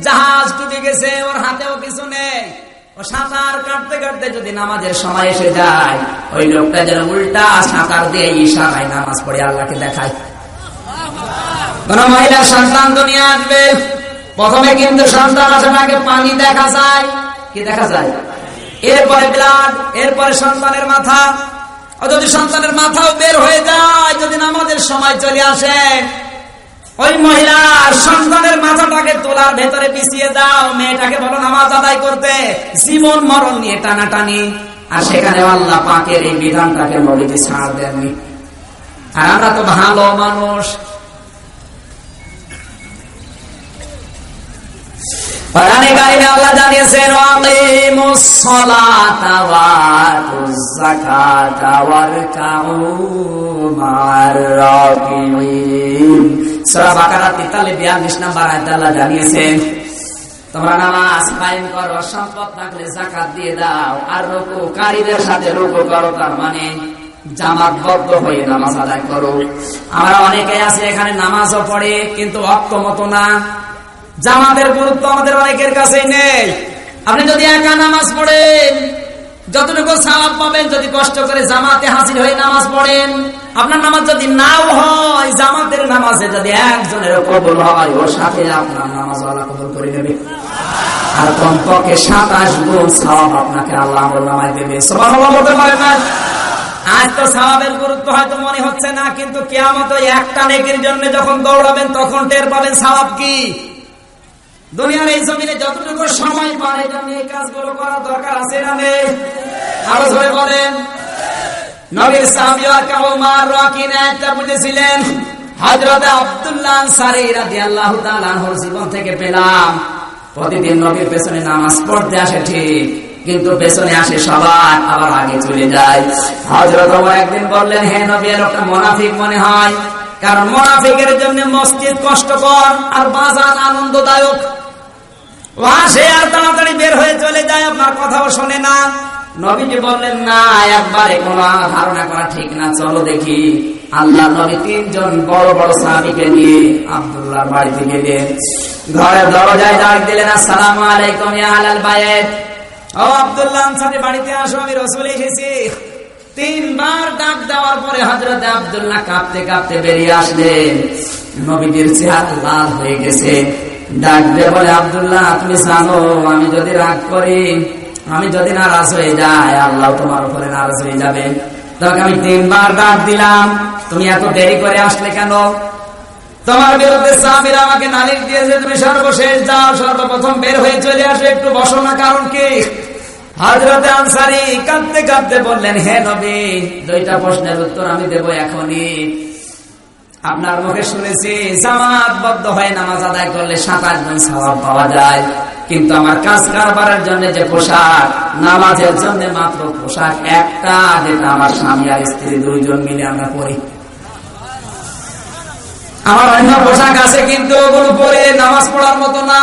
জাহাজ ডুবে গেছে, ওর হাতেও কিছু নেই, ও সাঁতার কাটতে কাটতে যদি নামাজের সময় এসে যায়, ওই লোকটা যেন উল্টা সাঁতার দিয়ে ইশারায় নামাজ পড়ে আল্লাহকে দেখায়। কোন মহিলার সন্তান দুনিয়া আসবে, প্রথমে কিন্তু সন্তান আসার আগে পানি দেখা যায়। কি দেখা যায়? এরপরে ব্লাড, এরপরে সন্তানের মাথা। যদি সন্তানের মাথাও বের হয়ে যায়, যদি নামাজের সময় চলে আসে, ওই মহিলার সন্তানের মাথাটাকে তোলার ভেতরে পিছিয়ে দাও, মেয়েটাকে বলো নামাজ আদায় করতে, জীবন মরণ নিয়ে টানাটানি। আর সেখানে আল্লাহ পাকের এই বিধানটাকে নবীজি ছাড় দেননি। আর আমরা তো ভালো মানুষ। কোরআনে কারিমে আল্লাহ জানিয়েছেন, ওয়াকিমুস সালাতা ওয়া আতুজ যাকাতা ওয়ারকাউ মা'আর রাকিঈন। সূরা বাকারা 43 নম্বর আয়াতে আল্লাহ জানিয়েছেন, তোমরা নামাজ কায়েম করো, সম্পদ থাকলে যাকাত দিয়ে দাও, আর রুকুকারীদের সাথে রুকু করো, তার মানে জামাতবদ্ধ হয়ে নামাজ আদায় করো। আমরা অনেকে আছে এখানে নামাজও পড়ে, কিন্তু ওয়াক্ত মতো না। জামাতের গুরুত্ব আমাদের অনেকের কাছেই নেই। আপনি যদি একা নামাজ পড়েন, যতটুকু সওয়াব পাবেন, যদি কষ্ট করে জামাতে হাজির হয়ে নামাজ পড়েন, আপনার নামাজ যদি নাও হয়, জামাতের নামাজে যদি একজনের কবুল হয়, ওর সাথে আপনার নামাজ আল্লাহ কবুল করে নেবে। আর কমপক্ষে 27 গুণ সওয়াব আপনাকে আল্লাহ আমলনামায় দেবে। সুবহানাল্লাহ বলতে পারে না? আজ তো সওয়াবের গুরুত্ব হয়তো মনে হচ্ছে না, কিন্তু কিয়ামতে একটা নেকির জন্য যখন দৌড়াবেন তখন টের পাবেন সওয়াব কি। দুনিয়ার এই জমিনে যতটুকু সময় পান এই জন্য এই কাজগুলো করা দরকার আছে না নেই? আরো জোরে বলেন। নবীর সাহাবী ওমর রাকিন একটা বুঝেছিলেন। হযরত আব্দুল্লাহ আনসারী রাদিয়াল্লাহু তাআলা আনহুর জীবন থেকে পেলাম প্রতিদিন নবীর পেছনে নামাজ পড়তে আসে ঠিক, কিন্তু পেছনে আসে সবার, আবার আগে চলে যায়। হযরত ওমর একদিন বললেন, হে নবী, এর একটা মুনাফিক মনে হয়, কারণ মুনাফিকের জন্য মসজিদ কষ্টকর আর বাজার আনন্দদায়ক। সে আর তাড়াতাড়ি বের হয়ে চলে যায়, আপনার কথাও শোনে না। নবীজি বললেন, না, একবারে কোনো ধারণা করা ঠিক না, চলো দেখি। আল্লাহ নবী 3 জন বড় বড় সাহাবীকে নিয়ে আব্দুল্লাহর বাড়িতে গেলেন। ঘরের দরজায় ডাক দিলেন, আসসালামু আলাইকুম ইয়া আহলাল বাইত। ও আব্দুল্লাহ আনসারী, বাড়িতে আসো, আমি রাসূল এসেছি। 3 বার ডাক দেওয়ার পরে হযরত আব্দুল্লাহ কাঁপতে কাঁপতে বেরিয়ে আসলেন। নবীজির চেহারা লাল হয়ে গেছে। ডাক দিয়ে বলে, আব্দুল্লাহ, তুমি জানো আমি যদি রাগ করি, আমি যদি নারাজ হয়ে যাই, আল্লাহ তোমার উপরে নারাজ হয়ে যাবে। তখন আমি 3 বার ডাক দিলাম, তুমি এত দেরি করে আসলে কেন? তোমার বিরুদ্ধে সাহাবীরা আমাকে নালিশ দিয়েছে, তুমি সর্বশেষ যাও, সর্বপ্রথম বের হয়ে চলে আসো, একটু বসো না, কারণ কি? হযরত আনসারী কাঁদতে কাঁদতে বললেন, হে নবী, 2টা প্রশ্নের উত্তর আমি দেব এখনই। আপনার মুখে শুনেছি জামাতবদ্ধ হয়ে নামাজ আদায় করলে 27 গুণ সওয়াব পাওয়া যায়, কিন্তু আমার কাজ কারবারের জন্য যে পোশাক, নামাজের জন্য মাত্র পোশাক একটা, যেটা আমার স্বামী আর স্ত্রী 2 জন মিলে আমরা পরি। আমার অন্য পোশাক আছে, কিন্তু ওগুলো পরে নামাজ পড়ার মতো না।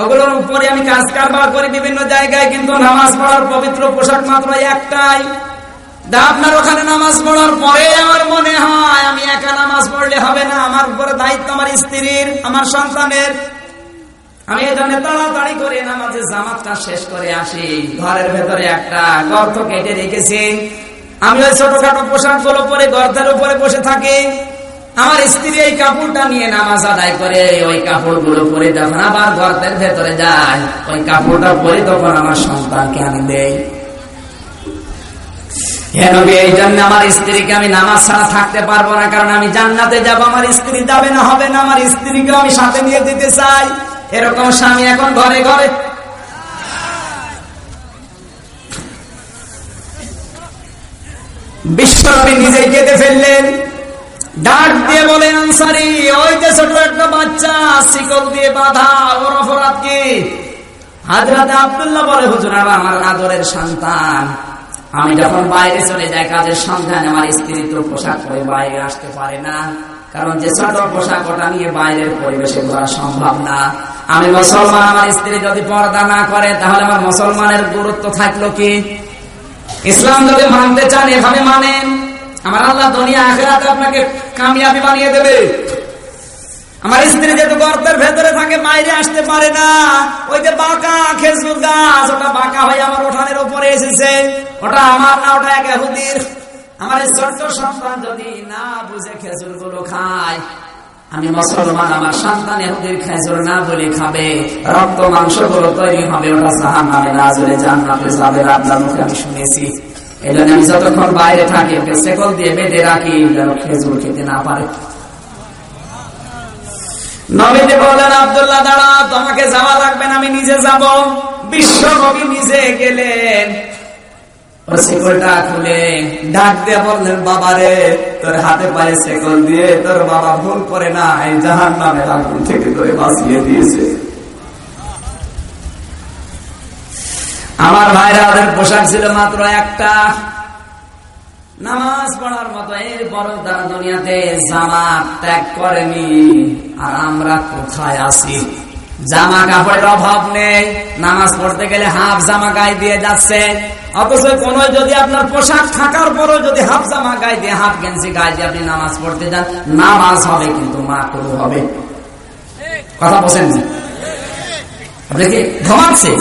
ওগুলোর উপরে আমি কাজ কারবার করি বিভিন্ন জায়গায়, কিন্তু নামাজ পড়ার পবিত্র পোশাক মাত্র একটাই। আপনার ওখানে নামাজ পড়ার পরে আমার মনে হয় আমি একা নামাজ পড়লে হবে না, আমার উপরে দায়িত্ব আমার স্ত্রীর, আমার সন্তানের। আমি এই জন্য তাড়াতাড়ি করে নামাজের জামাতটা শেষ করে আসি। ঘরের ভেতরে একটা গর্ত কেটে রেখেছি, আমি ওই ছোটখাটো পোশাক গুলো পরে গর্তের উপরে বসে থাকি। আমার স্ত্রী এই কাপড়টা নিয়ে নামাজ আদায় করে, ওই কাপড় গুলো পরে যখন আবার গর্তের ভেতরে যায়, ওই কাপড়টা পরে তখন আমার সন্তানকে আমি দেই। হে নবী, এই জন্য আমার স্ত্রীকে আমি নামাজ ছাড়া থাকতে পারবো না, কারণ আমি জান্নাতে যাব, আমার স্ত্রী যাবে না, হবে না, আমার স্ত্রীকে আমি সাথে নিয়ে দিতে চাই। এরকম স্বামী এখন ঘরে ঘরে। বিশ্বনবী নিজেই কেঁদে ফেললেন। ডাক দিয়ে বলেন, আনসারী, ওই যে ছোট একটা বাচ্চা শিকল দিয়ে বাঁধা, ওর অপরাধ কি? হযরত আব্দুল্লাহ বলে, হুজুর, আমার আদরের সন্তান, আমি যখন বাইরে চলে যাই কাজের সন্ধানে, আমার স্ত্রী তো পোশাক পরে বাইরে আসতে পারে না, কারণ যে ছোট পোশাক ওটা নিয়ে বাইরের পরিবেশে ঘোরা সম্ভব না। আমি মুসলমান, আমার স্ত্রী যদি পর্দা না করে, তাহলে আমার মুসলমানের গুরুত্ব থাকলো কি? ইসলাম যদি মানতে চান এভাবে মানেন, আমার আল্লাহ দুনিয়া আখিরাতে আপনাকে কামিয়াবি বানিয়ে দেবে। আমার স্ত্রী যেহেতু গর্তের ভেতরে থাকে, বাইরে আসতে পারে না, ওই যে বাঁকা খেজুর গাছ, ওটা বাঁকা হয়ে আমার উঠানের উপরে এসেছে, ওটা আমার না, ওটা এক ইহুদির। আমার এই ছোট্ট সন্তান যদি না বুঝে খেজুর গুলো খায়, আমি মুসলমান, আমার সন্তান ইহুদির খেজুর না বলে খাবে, রক্ত মাংস গুলো তৈরি হবে, ওটা জাহান্নামে না জলে জান্নাতে যাবে। আপনার মুখে আমি শুনেছি। এই জন্য আমি যতক্ষণ বাইরে থাকি ওকে শেকল দিয়ে বেঁধে রাখি, যেন খেজুর খেতে না পারে। নবীজি বললেন, আব্দুল্লাহ, দাঁড়া, তোমাকে যাওয়া লাগবে না, আমি নিজে যাব। বিশ্ব নবী নিজে গেলেন, ওর শেকলটা খুলে ডাক দিয়ে বললেন, বাবারে, তোর হাতে পায়ে শেকল দিয়ে তোর বাবা ভুল করে না, এই জাহান্নামের আগুন থেকে তোরে বাঁচিয়ে দিয়েছে। আমার ভাইরা, ওদের পোশাক ছিল মাত্র একটা, নামাজ পড়ার মতো। এর বড় তারা দুনিয়াতে জামা ত্যাগ করেনি, আর আমরা কোথায় আছি? জামা কাপড়ের অভাব নেই, নামাজ পড়তে গেলে হাফ জামা গায়ে দিয়ে যাচ্ছে, অথচ কোন যদি আপনার পোশাক থাকার পরও যদি হাফ জামা গায়ে দিয়ে, হাফ গেঞ্জি গায়ে দিয়ে আপনি নামাজ পড়তে যান, নামাজ হবে কিন্তু মাকরুহ হবে। কথা বলছেন না? আপনি কি ঘুমাচ্ছে?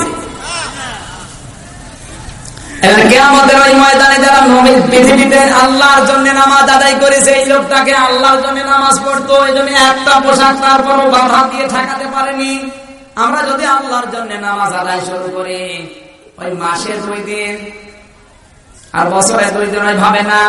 কিয়ামতের ওই ময়দানে যারা মুমিন, পৃথিবীতে আল্লাহর জন্য নামাজ আদায় করেছে, এই লোকটাকে আল্লাহর জন্য নামাজ পড়তো, এই জন্য একটা পোশাক তারপরও বাধা দিয়ে ঠেকাতে পারেনি। আমরা যদি আল্লাহর জন্য নামাজ আদায় শুরু করি, ওই মাসে 2 দিন আর বছরে 2 দিন ওই ভাবে না,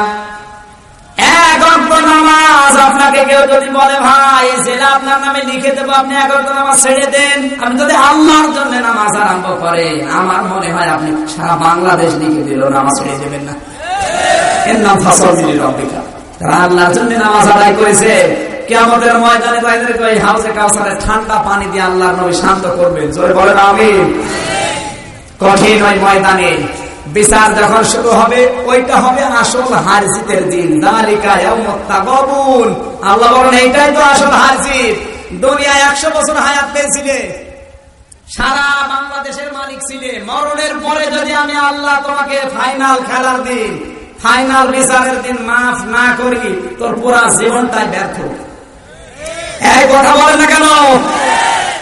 এক ওয়াক্ত নামাজ আপনাকে কেউ যদি বলে ভাই সেটা আপনার নামে লিখে দেবো, আপনি এক ওয়াক্ত নামাজ ছেড়ে দেন, আপনি যদি আল্লাহর জন্য নামাজ আরম্ভ করে, আমার মনে হয় আপনি সারা বাংলাদেশ লিখে দিল নামাজ ছেড়ে দেবেন না। এর নাম ফসল রব্বিকা। তারা আল্লাহর জন্য নামাজ আদায় করেছে, কিয়ামতের ময়দানে তাদেরকে ওই হাউজে কাউসারের ঠান্ডা পানি দিয়ে আল্লাহর নবী শান্ত করবেন। জোরে বলেন আমিন। কঠিন ওই ময়দানে বিচার যখন শুরু হবে, ওইটা হবে আসল হার জিতের দিন। যালিকা ইয়াউমুত তাগাবুন। আল্লাহ বলেন এইটাই তো আসল হার জিত। দুনিয়ায় 100 বছর হায়াত পেয়েছিলে, সারা বাংলাদেশের মালিক ছিলে, মরণের পরে যদি আমি আল্লাহ তোমাকে ফাইনাল খেলার দিন, ফাইনাল বিচারের দিন মাফ না করি, তোর পুরা জীবনটাই ব্যর্থ। এই কথা বলে না কেন?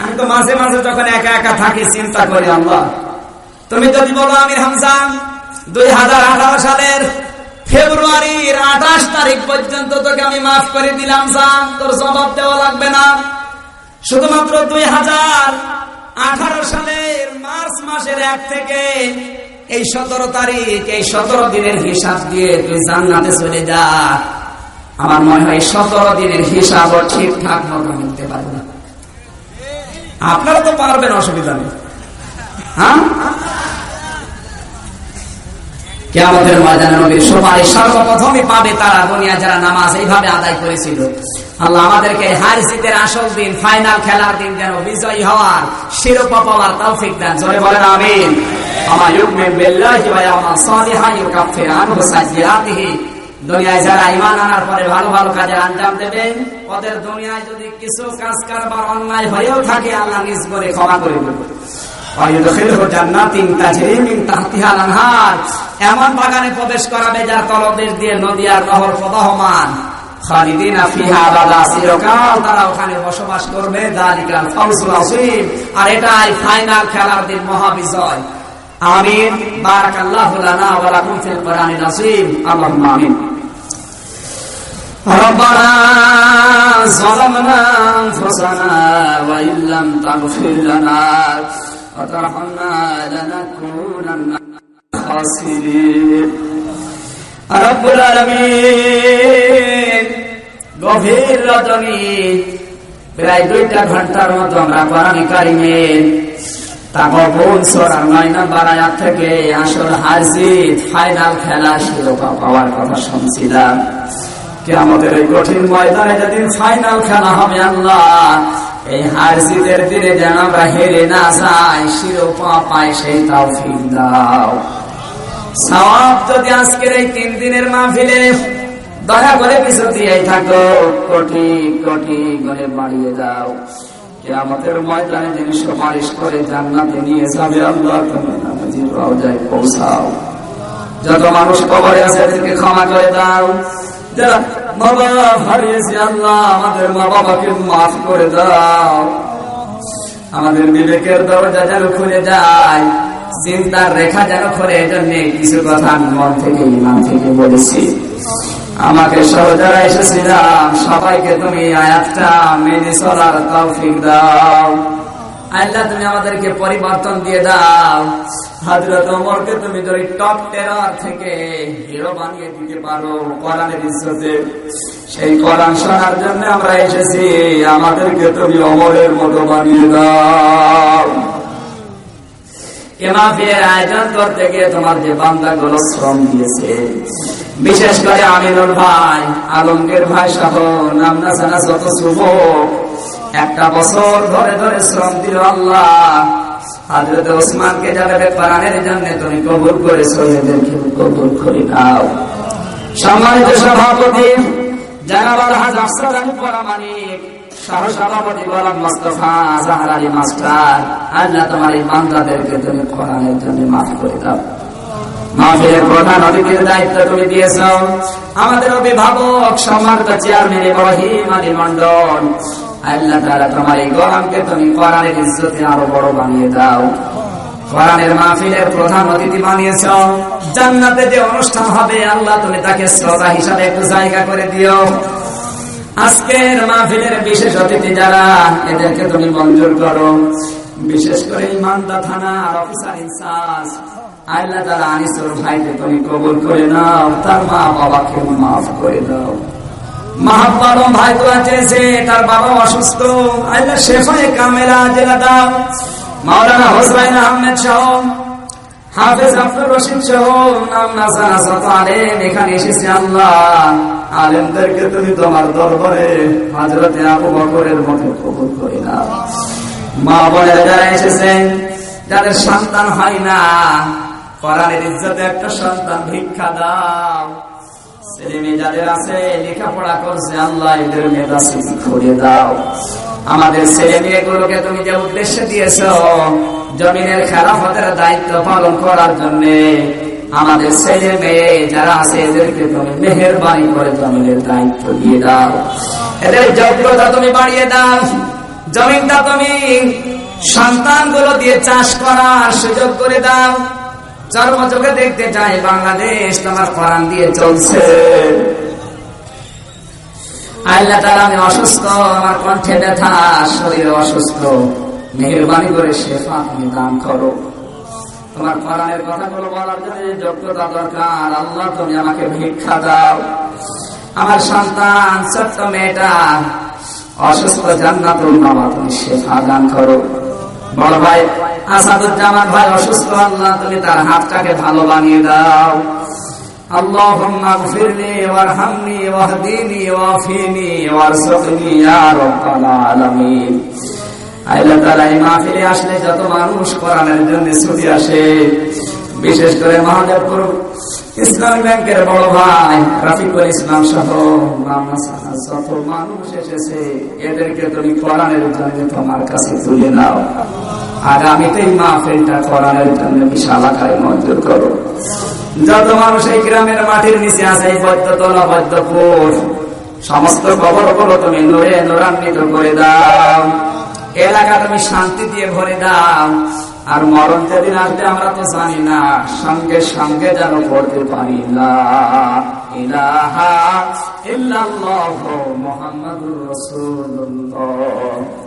আমি তো মাঝে মাঝে যখন একা একা থাকি চিন্তা করি, আল্লাহ তুমি যদি বলো আমির হামজা 2018 সালের ফেব্রুয়ারির 28 তারিখ পর্যন্ত তোকে আমি মাফ করে দিলাম, যা তোর জবাব দেওয়া লাগবে না। শুধুমাত্র 2018 সালের মার্চ মাসের 1 থেকে এই 17 তারিখ, এই 17 দিনের হিসাব দিয়ে তুই জান্নাতে চলে যা। আমার মনে হয় 17 দিনের হিসাব ঠিকঠাক মতো নিতে পারবো না। আপনারা তো পারবেন, অসুবিধা নেই। হ্যাঁ, কিয়ামতের ময়দানে নবীর সুপারিশ সর্বপ্রথমই পাবে তারা, দুনিয়া যারা নামাজ এইভাবে আদায় করেছিল। আল্লাহ আমাদেরকে হার জিতের আসল দিন, ফাইনাল খেলার দিন যেন বিজয়ী হওয়ার, শিরোপা পাওয়ার তৌফিক দেন। জোরে বলেন আমিন। আমা ইউমিন বিল্লাহি ওয়া ইয়ামাল সালিহান ইউকাফির আনহু সাইয়্যাতিহি। দুনিয়ায় যারা ঈমান আনার পরে ভালো ভালো কাজে আঞ্জাম দেবে, ওদের দুনিয়ায় যদি কিছু কাজ কারবার অন্যায় হয়েও থাকে, আল্লাহ নিজ করে ক্ষমা করে দেবে। এমন বাগানে প্রবেশ করাবে যার তলদেশ দিয়ে নদী আর নহর প্রবাহমান, খালিদিনা ফিহা আবাদা, চিরকাল তারা ওখানে বসবাস করবে। যালিকাল ফাউজুল আযীম। আর এটাই ফাইনাল খেলার দিন, মহাবিজয়। আমিন। বারাকাল্লাহু লানা ওয়া লাকুম ফিল কুরআনিল আযীম। আল্লাহুম্মা আমিন। ربنا ظلمنا أنفسنا وإن لم تغفر لنا وترحمنا لنكونن من الخاسرين। رب العالمين। গভীর রজনী প্রায় 2 ঘন্টার মতো আমরা কোরআন কারীমের তাগাবুন সূরা 9 নম্বর আয়াত থেকে আসল হার জিত, ফাইনাল খেলা, শিরোপা পাওয়ার কথা শুনছিলাম। কিয়ামতের এই কঠিন ময়দানে যেদিন ফাইনাল খেলা হবে, আল্লাহ এই হার জিতের দিনে যেন আমরা হেরে না যাই, শিরোপা পাই, সেই তৌফিক দাও। সওয়াব যদি আজকের এই 3 দিনের মাহফিলে দয়া করে কিছু দিয়ে থাকো, কোটি কোটি করে বাড়িয়ে দাও। কিয়ামতের ময়দানে যিনি সুপারিশ করে জান্নাতে নিয়ে যাবে, আল্লাহ তুমি নামাজের রওজায় পৌঁছাও। যত মানুষ কবরে আছে এদেরকে ক্ষমা করে দাও। যারা মা বাবা হারিয়েছে, আল্লাহ আমাদের মা বাবাকে মাফ করে দাও। আমাদের বিবেকের দরজা যেন খুলে যায়, চিন্তার রেখা যেন খুলে। এই জন্য কিছু কথা আমি মন থেকে, ইমান থেকে বলেছি। আমাকে সহ যারা এসেছিলাম সবাইকে তুমি আয়াতটা মেনে চলার তৌফিক দাও। আল্লাহ তুমি আমাদেরকে পরিবর্তন দিয়ে দাও। হযরত ওমরকে তুমি যদি টপ 10 থেকে হিরো বানিয়ে দিতে পারো কোরআনের ইজ্জতে, সেই কোরআন শোনার জন্য আমরা এসেছি। আমাদেরকে তুমি ওমরের মতো বানিয়ে দাও। মাহফিলের আয়োজন করতে গিয়ে তোমার যে বান্দাগুলো শ্রম দিয়েছে, বিশেষ করে আমিনুল ভাই, আলমগীর ভাই সহ নাম না জানা যত যুবক 1 বছর ধরে ধরে শ্রম দিল, আল্লাহ হযরত ওসমানকে যাবে কোরআনের জন্য তুমি কবুল করেছো, এদেরকে কবুল করে নাও। সম্মানিত সভাপতি জনাব আলহাজ আফসার আলী পরামানিক, সহসভাপতি গোলাম মোস্তফা আজহার আলী মাস্টার, আল্লাহ তোমার এই বান্দাদেরকে তুমি কোরআনের জন্য মাফ করে দাও। মাহফিলের প্রধান অতিথির দায়িত্ব তুমি দিয়েছ আমাদের অভিভাবক সম্মানিত চেয়ারম্যান ইব্রাহিম আলী মন্ডল। আল্লাহ তাআলা তোমার এই গোলামকে তুমি কোরআনের ইজ্জতে আরো বড় বানিয়ে দাও। কোরআনের মাহফিলের প্রধান অতিথি বানিয়েছ, জান্নাতে যে অনুষ্ঠান হবে আল্লাহ তুমি তাকে শ্রোতা হিসাবে একটু জায়গা করে দিও। আজকের মাহফিলের বিশেষ অতিথি যারা, এদেরকে তুমি মঞ্জুর করো। বিশেষ করে ইমানদা থানার অফিসার ইনচার্জ আল্লাহ তাআলা আনিসুর ভাইকে তুমি কবুল করে নাও, তার মা বাবাকে মাফ করে দাও। মাহবারম ভাই দোয়া চেয়েছে, তার বাবা অসুস্থ, আল্লাহ শেফায়ে কামেলা জেলা দাও। মাওলানা হোসেন আহমেদ সহ হাফেজ আব্দুর রশিদ সহ নাম নাসানা শত আলেম এখানে এসেছে। আল্লাহ আলেমদেরকে তুমি তোমার দরবারে হযরতে আবু বকরের মতো কবুল করে নাও। মা বোনেরা যারা এসেছেন, যাদের সন্তান হয় না, কোরআনের ইজ্জতে একটা সন্তান ভিক্ষা দাও। ছেলে মেয়ে যাদের আছে লেখাপড়া করছে, আল্লাহ এদের মেধাসী করে দাও। আমাদের ছেলে মেয়েগুলোকে তুমি যে উদ্দেশ্যে দিয়েছ জমিনের খেলাফতের দায়িত্ব পালন করার জন্য, আমাদের ছেলে মেয়ে যারা আছে এদেরকে তুমি মেহেরবানি করে জমিনের দায়িত্ব দিয়ে দাও। এদের যোগ্যতা তুমি বাড়িয়ে দাও। জমিনটা তুমি সন্তানগুলো দিয়ে চাষ করার সুযোগ করে দাও। চোখে দেখতে চাই বাংলাদেশ তোমার কোরআন দিয়ে চলছে। আল্লাহ তাআলা আমি অসুস্থ, আমার কণ্ঠে ব্যথা, শরীরে অসুস্থ, মেহেরবানি করে শেফা তুমি দান করো। তোমার কোরআনের কথাগুলো বলার জন্য যোগ্যতা দরকার, আল্লাহ তুমি আমাকে ভিক্ষা দাও। আমার সন্তান ছোট্ট মেয়েটা অসুস্থ, জান্নাতুল মাওয়া তুমি শেফা দান করো। বড় ভাই আসাদুজ্জামান ভাই অসুস্থ, আল্লাহ তুমি তার হাতটাকে ভালো বানিয়ে দাও। আল্লাহুম্মা গফিরলি ওয়ারহামনি ওয়াহদিনি ওয়াফিনি ওয়ারযুকনি ইয়া রাব্বাল আলামিন। আল্লাহ তাআলা এই মাহফিলে আসলে যত মানুষ কোরআনের জন্য ছুটে আসে, বিশেষ করে মহাদেবপুর ইসলামী ব্যাংকের বড় ভাই রাফিকুল ইসলাম সহ যত মানুষ এসেছে, এদেরকে তুমি কোরআনের জন্য তোমার কাছে তুলে নাও। আগামীতে এই মাহফিলটা কোরআনের জন্য বিশাল আকারে মঞ্জুর করো। যত মানুষ এই গ্রামের মাটির নিচে আছে, এই বৈদ্যতলা বৈদ্যপুর সমস্ত কবরগুলো তুমি নূরে নূরান্বিত করে দাও। এলাকা তুমি শান্তি দিয়ে ভরে দাও। আর মরণ যেদিন আসবে আমরা তো জানি না, সঙ্গে সঙ্গে যেন পড়তে পারি লা ইলাহা ইল্লাল্লাহু মুহাম্মাদুর রাসূলুল্লাহ।